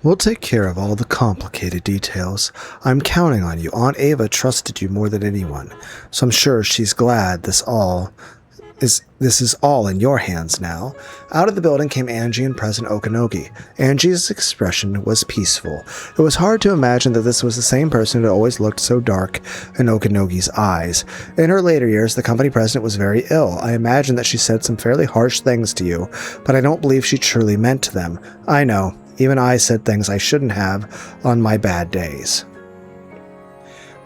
We'll take care of all the complicated details. I'm counting on you. Aunt Ava trusted you more than anyone, so I'm sure she's glad this is all in your hands now. Out of the building came Angie and President Okanogi. Angie's expression was peaceful. It was hard to imagine that this was the same person who had always looked so dark in Okanogi's eyes. In her later years, the company president was very ill. I imagine that she said some fairly harsh things to you, but I don't believe she truly meant them. I know. Even I said things I shouldn't have on my bad days.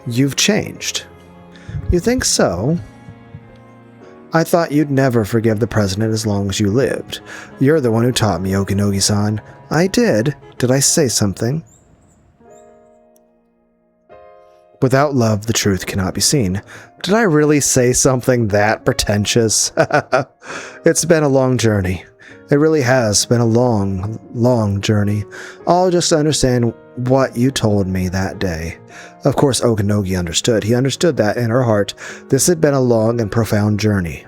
You've changed. You think so? I thought you'd never forgive the president as long as you lived. You're the one who taught me, Okanogi-san. I did. Did I say something? Without love, the truth cannot be seen. Did I really say something that pretentious? It's been a long journey. It really has been a long, long journey. All just to understand what you told me that day. Of course, Okanogi understood. He understood that in her heart, this had been a long and profound journey.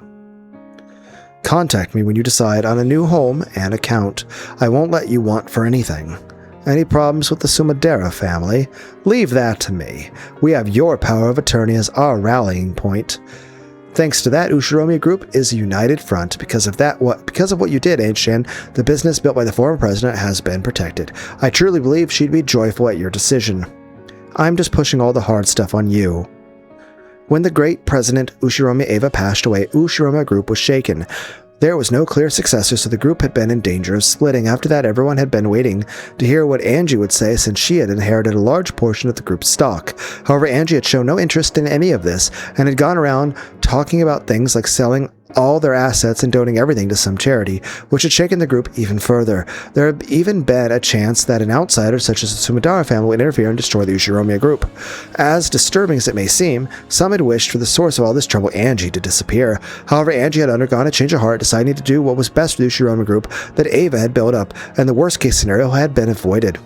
Contact me when you decide on a new home and account. I won't let you want for anything. Any problems with the Sumadera family? Leave that to me. We have your power of attorney as our rallying point. Thanks to that, Ushiromiya Group is a united front. Because of what you did, Anchan, the business built by the former president has been protected. I truly believe she'd be joyful at your decision. I'm just pushing all the hard stuff on you. When the great president Ushiromiya Eva passed away, Ushiromiya Group was shaken. There was no clear successor, so the group had been in danger of splitting. After that, everyone had been waiting to hear what Angie would say, since she had inherited a large portion of the group's stock. However, Angie had shown no interest in any of this, and had gone around talking about things like selling all their assets and donating everything to some charity, which had shaken the group even further. There had even been a chance that an outsider such as the Sumadara family would interfere and destroy the Ushiromiya Group. As disturbing as it may seem, some had wished for the source of all this trouble, Angie, to disappear. However, Angie had undergone a change of heart, deciding to do what was best for the Ushiromiya Group that Ava had built up, and the worst-case scenario had been avoided.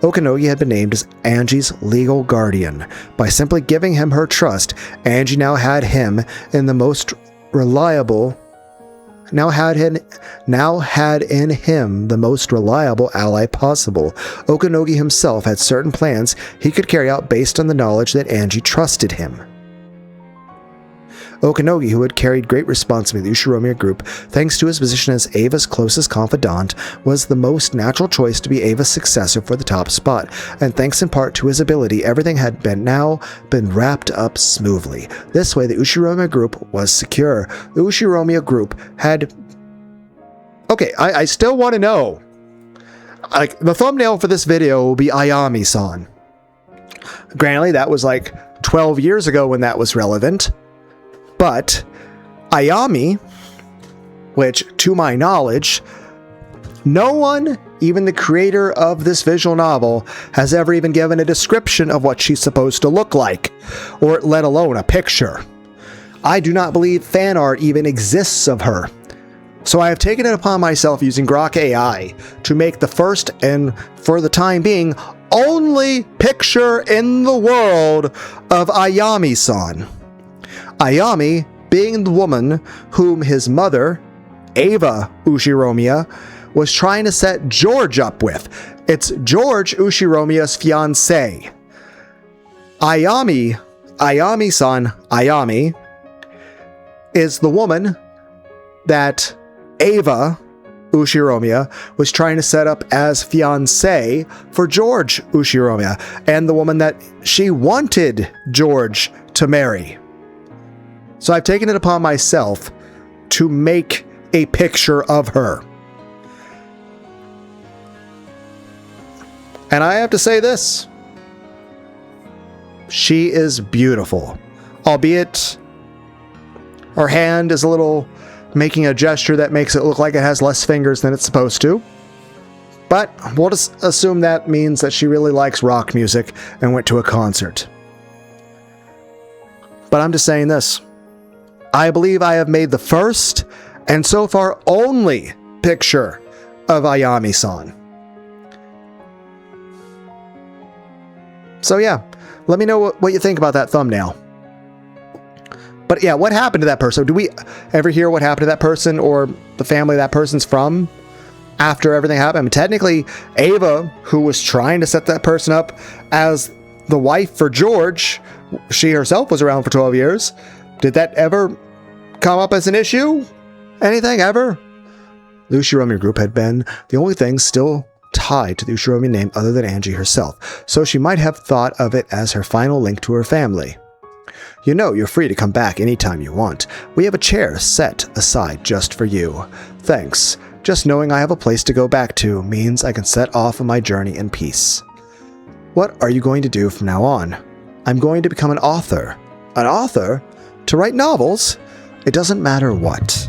Okanogi had been named as Angie's legal guardian. By simply giving him her trust, Angie now had in him the most reliable ally possible. Okanogi himself had certain plans he could carry out based on the knowledge that Angie trusted him. Okanogi, who had carried great responsibility in the Ushiromiya Group, thanks to his position as Ava's closest confidant, was the most natural choice to be Ava's successor for the top spot, and thanks in part to his ability, everything had now been wrapped up smoothly. This way, the Ushiromiya Group was secure. The Ushiromiya Group had... Okay, I still want to know. Like, the thumbnail for this video will be Ayami-san. Granted, that was like 12 years ago when that was relevant. But Ayami, which, to my knowledge, no one, even the creator of this visual novel, has ever even given a description of what she's supposed to look like, or let alone a picture. I do not believe fan art even exists of her. So I have taken it upon myself using Grok AI to make the first and, for the time being, only picture in the world of Ayami-san. Ayami being the woman whom his mother, Ava Ushiromiya, was trying to set George up with. It's George Ushiromiya's fiancée. Ayami-san, Ayami, is the woman that Ava Ushiromiya was trying to set up as fiancée for George Ushiromiya, and the woman that she wanted George to marry. So I've taken it upon myself to make a picture of her. And I have to say this. She is beautiful. Albeit her hand is a little making a gesture that makes it look like it has less fingers than it's supposed to. But we'll just assume that means that she really likes rock music and went to a concert. But I'm just saying this. I believe I have made the first, and so far only, picture of Ayami-san. So yeah, let me know what you think about that thumbnail. But yeah, what happened to that person? Do we ever hear what happened to that person or the family that person's from? after everything happened. I mean, technically, Ava, who was trying to set that person up as the wife for George, she herself was around for 12 years. Did that ever come up as an issue? Anything ever? The Ushiromi group had been the only thing still tied to the Ushiromi name other than Angie herself, so she might have thought of it as her final link to her family. You know you're free to come back anytime you want. We have a chair set aside just for you. Thanks. Just knowing I have a place to go back to means I can set off on my journey in peace. What are you going to do from now on? I'm going to become an author. An author? To write novels? It doesn't matter what.